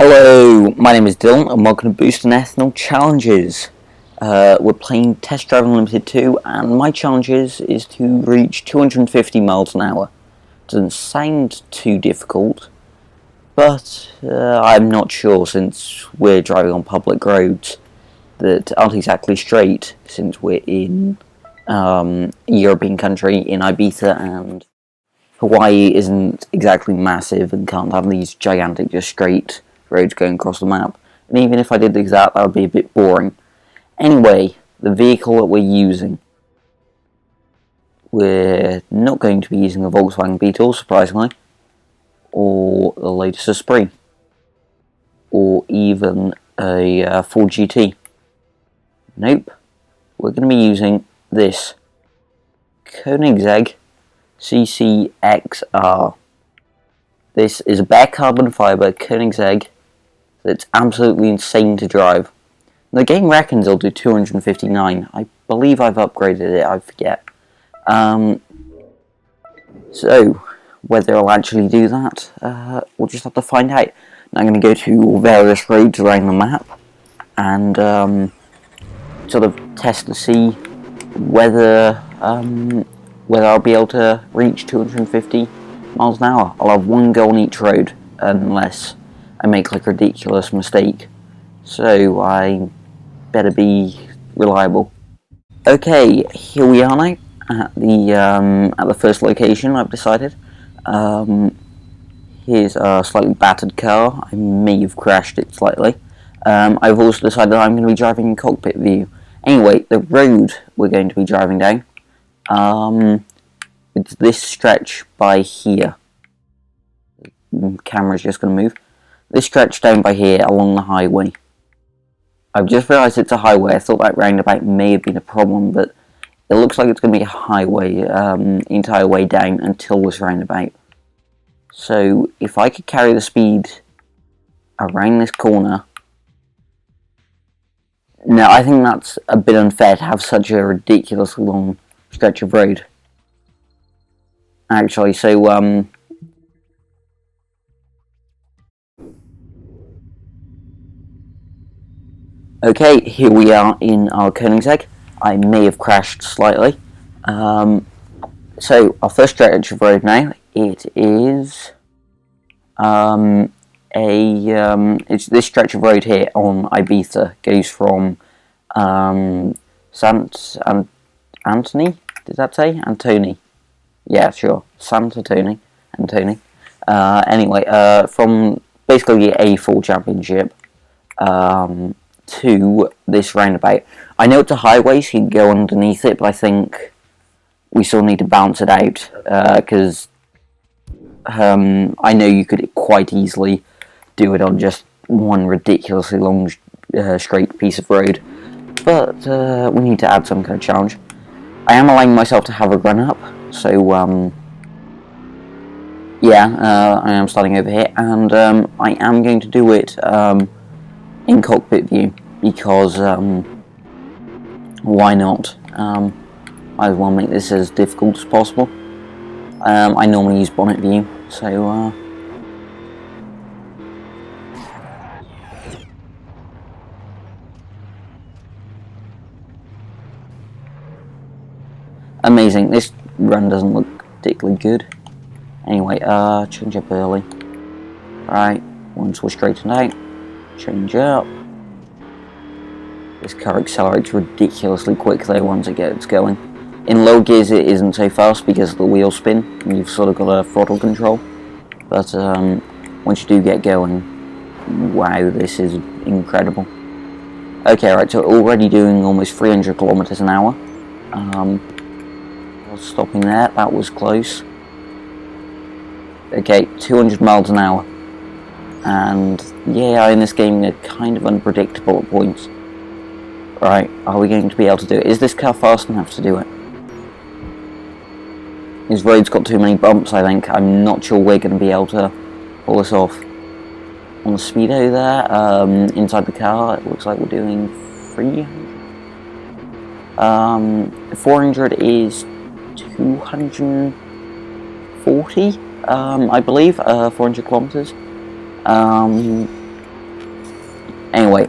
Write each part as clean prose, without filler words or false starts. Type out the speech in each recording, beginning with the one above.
Hello, my name is Dylan and welcome to Boost and Ethanol Challenges. We're playing Test Drive Unlimited 2 and my challenge is to reach 250 miles an hour. Doesn't sound too difficult, but I'm not sure since we're driving on public roads that aren't exactly straight since we're in a European country in Ibiza, and Hawaii isn't exactly massive and can't have these gigantic just straight roads going across the map. And even if I did that would be a bit boring. Anyway, the vehicle that we're using. We're not going to be using a Volkswagen Beetle, surprisingly, or the latest Esprit, or even a Ford GT. Nope, we're going to be using this Koenigsegg CCXR. This is a bare carbon fibre Koenigsegg that's absolutely insane to drive. The game reckons it'll do 259. I believe I've upgraded it, I forget. So, whether it'll actually do that, we'll just have to find out. Now I'm going to go to various roads around the map and sort of test to see whether I'll be able to reach 250 miles an hour. I'll have one go on each road unless I make like a ridiculous mistake. So I better be reliable. Okay, here we are now at the first location I've decided. Here's a slightly battered car. I may have crashed it slightly. I've also decided that I'm going to be driving in cockpit view. Anyway, the road we're going to be driving down, it's this stretch by here. The camera's just going to move. This stretch down by here along the highway. I've just realised it's a highway. I thought that roundabout may have been a problem, but it looks like it's going to be a highway the entire way down until this roundabout. So if I could carry the speed around this corner. Now I think that's a bit unfair to have such a ridiculously long stretch of road. Actually, so okay, here we are in our Koenigsegg. I may have crashed slightly. So our first stretch of road now, it is it's this stretch of road here on Ibiza. Goes from Antony, did that say? Antony. Yeah, sure. Antony. Anyway, from basically the A4 championship to this roundabout. I know it's a highway, so you can go underneath it, but I think we still need to balance it out, because I know you could quite easily do it on just one ridiculously long straight piece of road, but we need to add some kind of challenge. I am allowing myself to have a run up, so yeah, I am starting over here, and I am going to do it in cockpit view, because why not? Might as well make this as difficult as possible. I normally use bonnet view, so amazing. This run doesn't look particularly good. Anyway, change up early. Right, once we're straightened out, change up. This car accelerates ridiculously quick though once it gets going. In low gears it isn't so fast because of the wheel spin, and you've sort of got a throttle control. But once you do get going, wow, this is incredible. Okay, right, so already doing almost 300 kilometers an hour. Stopping there, that was close. Okay, 200 miles an hour. And yeah, in this game they're kind of unpredictable at points. Right, are we going to be able to do it? Is this car fast enough to do it? This road's got too many bumps, I think. I'm not sure we're going to be able to pull this off. On the speedo there, inside the car, it looks like we're doing 300. 400 is 240, I believe, 400 kilometers. Anyway,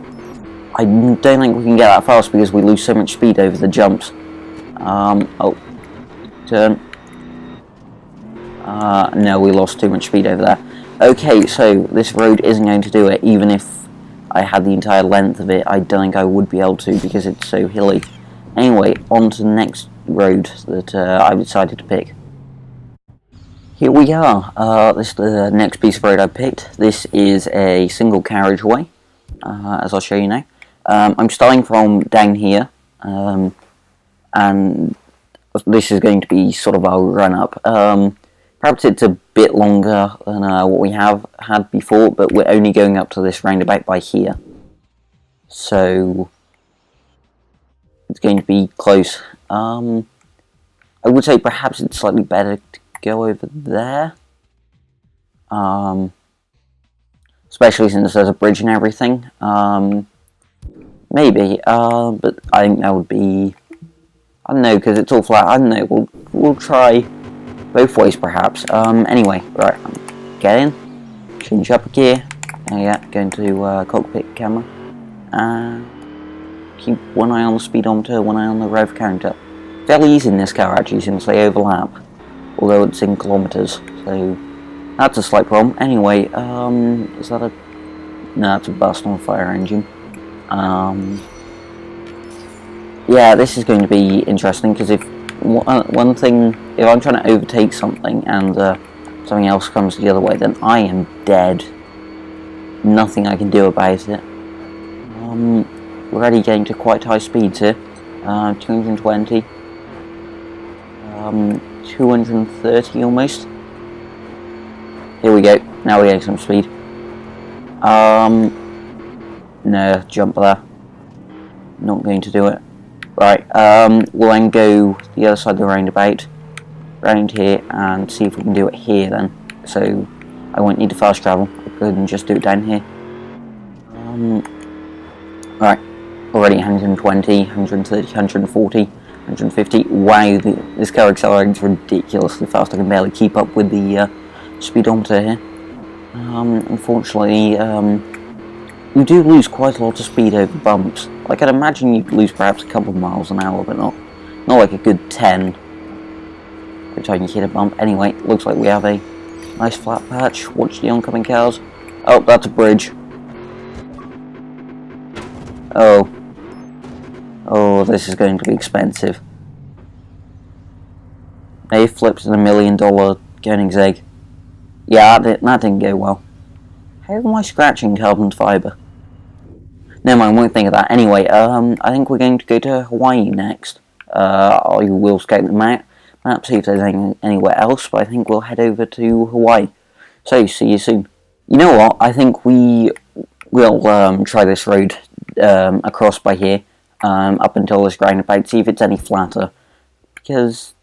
I don't think we can get that fast because we lose so much speed over the jumps. Oh, turn. No, we lost too much speed over there. Okay, so this road isn't going to do it, even if I had the entire length of it. I don't think I would be able to because it's so hilly. Anyway, on to the next road that I decided to pick. Here we are. This is the next piece of road I picked. This is a single carriageway, as I'll show you now. I'm starting from down here, and this is going to be sort of our run-up. Perhaps it's a bit longer than what we have had before, but we're only going up to this roundabout by here. So it's going to be close. I would say perhaps it's slightly better to go over there. Especially since there's a bridge and everything. Maybe, but I think that would be... I don't know, because it's all flat. I don't know, we'll try both ways perhaps. Anyway, right, get in, change up a gear, and yeah, go into cockpit camera, and keep one eye on the speedometer, one eye on the rev counter. Fairly easy in this car actually since they overlap, although it's in kilometers, so that's a slight problem. Anyway, is that a... no, that's a bust on a fire engine. Yeah, this is going to be interesting because if one thing, if I'm trying to overtake something and something else comes the other way, then I am dead. Nothing I can do about it. We're already getting to quite high speeds here. 220, 230 almost. Here we go. Now we're getting some speed. No, jump there. Not going to do it. Right, we'll then go the other side of the roundabout, round here, and see if we can do it here then. So, I won't need to fast travel, I can just do it down here. Right, already 120, 130, 140, 150. Wow, this car accelerates ridiculously fast, I can barely keep up with the speedometer here. Unfortunately, you do lose quite a lot of speed over bumps. Like, I'd imagine you'd lose perhaps a couple of miles an hour, but not like a good 10 every time you hit a bump. Anyway, looks like we have a nice flat patch. Watch the oncoming cars. Oh, that's a bridge. Oh, this is going to be expensive. They flipped in $1 million Koenigsegg. Yeah, that didn't go well. How am I scratching carbon fibre? Never mind, won't think of that. Anyway, I think we're going to go to Hawaii next. I will scout them out, perhaps see if there's anywhere else, but I think we'll head over to Hawaii. So, see you soon. You know what, I think we will try this road across by here, up until this roundabout, see if it's any flatter. Because,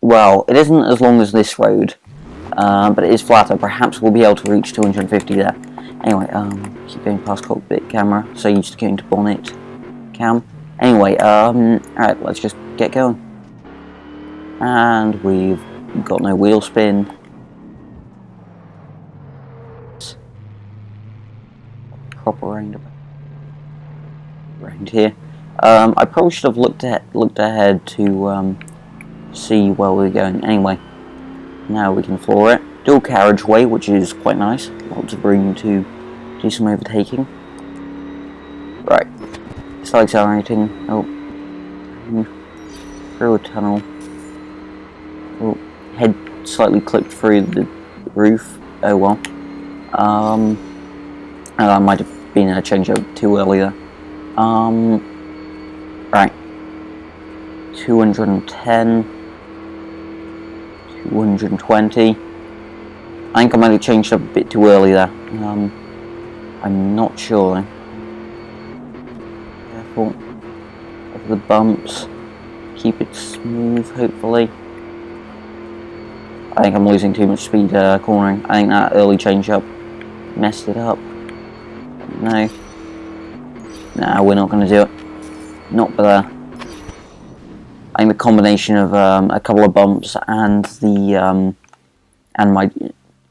well, it isn't as long as this road, but it is flatter. Perhaps we'll be able to reach 250 there. Anyway, keep going past cockpit camera, so used to going to bonnet cam. Anyway, alright, let's just get going. And we've got no wheel spin. Proper roundabout. Round here. I probably should have looked ahead to see where we're going. Anyway, now we can floor it. Dual carriageway, which is quite nice. Lots of room to do some overtaking. Right, start accelerating. Oh, through a tunnel. Oh, head slightly clipped through the roof. Oh well. That might have been a changeover too early there. Right. 210. 220. I think I might have changed up a bit too early there. I'm not sure though. Careful of the bumps. Keep it smooth, hopefully. I think I'm losing too much speed cornering. I think that early change up messed it up. No. Nah, we're not going to do it. Not there. I think the combination of a couple of bumps and the and my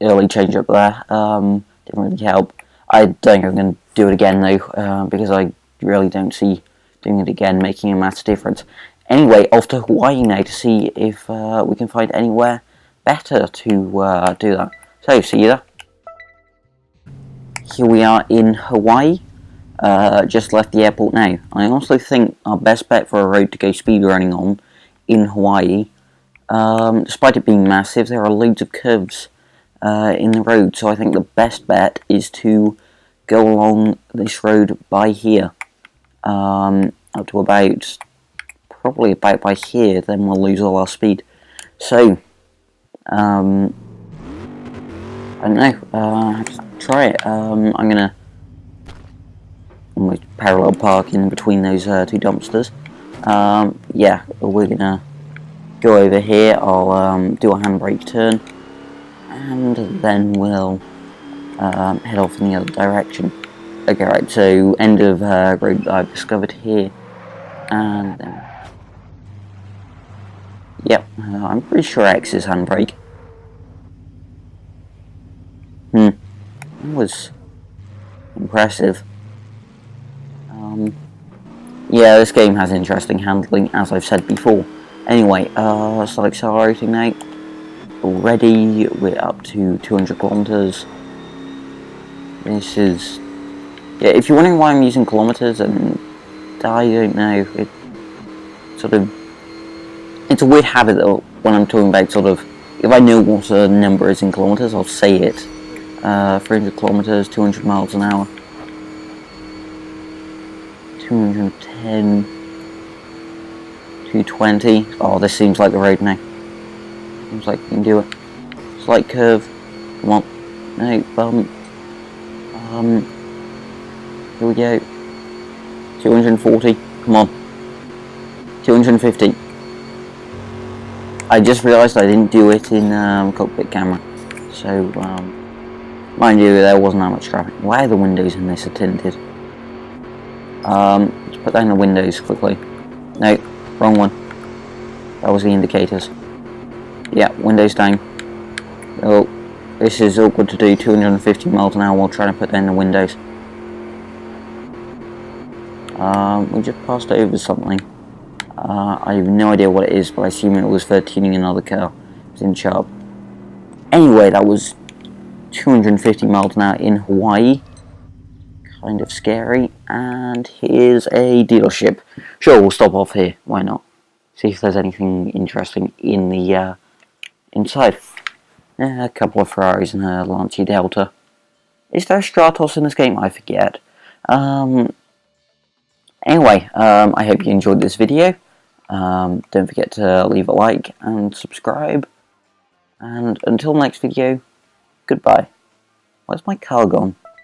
early change up there didn't really help. I don't think I'm going to do it again though, because I really don't see doing it again making a massive difference. Anyway, off to Hawaii now to see if we can find anywhere better to do that. So, see you there. Here we are in Hawaii. Just left the airport now. I also think our best bet for a road to go speedrunning on in Hawaii, despite it being massive, there are loads of curves in the road, so I think the best bet is to go along this road by here, up to probably about by here, then we'll lose all our speed. So, I don't know, I have to try it. I'm gonna almost parallel park in between those two dumpsters. Yeah, we're gonna go over here, I'll do a handbrake turn, and then we'll head off in the other direction. Okay, right, so end of road I've discovered here, and then, yep, I'm pretty sure X is handbrake. That was impressive. Yeah, this game has interesting handling, as I've said before. Anyway, start accelerating now. Already, we're up to 200 kilometers. This is... yeah, if you're wondering why I'm using kilometers, and I don't know, it's a weird habit that when I'm talking about if I know what a number is in kilometers, I'll say it. 300 kilometers, 200 miles an hour. 210, 220. Oh, this seems like the road now. Seems like we can do it. Slight curve. Come on. No, bump. Here we go. 240. Come on. 250. I just realised I didn't do it in cockpit camera. So, mind you, there wasn't that much traffic. Why are the windows in this are tinted? Let's put down the windows quickly. No, wrong one. That was the indicators. Yeah, windows down. Oh, this is awkward to do 250 miles an hour while trying to put down the windows. We just passed over something. I have no idea what it is, but I assume it was for tuning another car. It's in sharp. Anyway, that was 250 miles an hour in Hawaii. Kind of scary. And here's a dealership. Sure, we'll stop off here. Why not? See if there's anything interesting in the inside. A couple of Ferraris and a Lancia Delta. Is there a Stratos in this game? I forget. Anyway, I hope you enjoyed this video. Don't forget to leave a like and subscribe. And until next video, goodbye. Where's my car gone?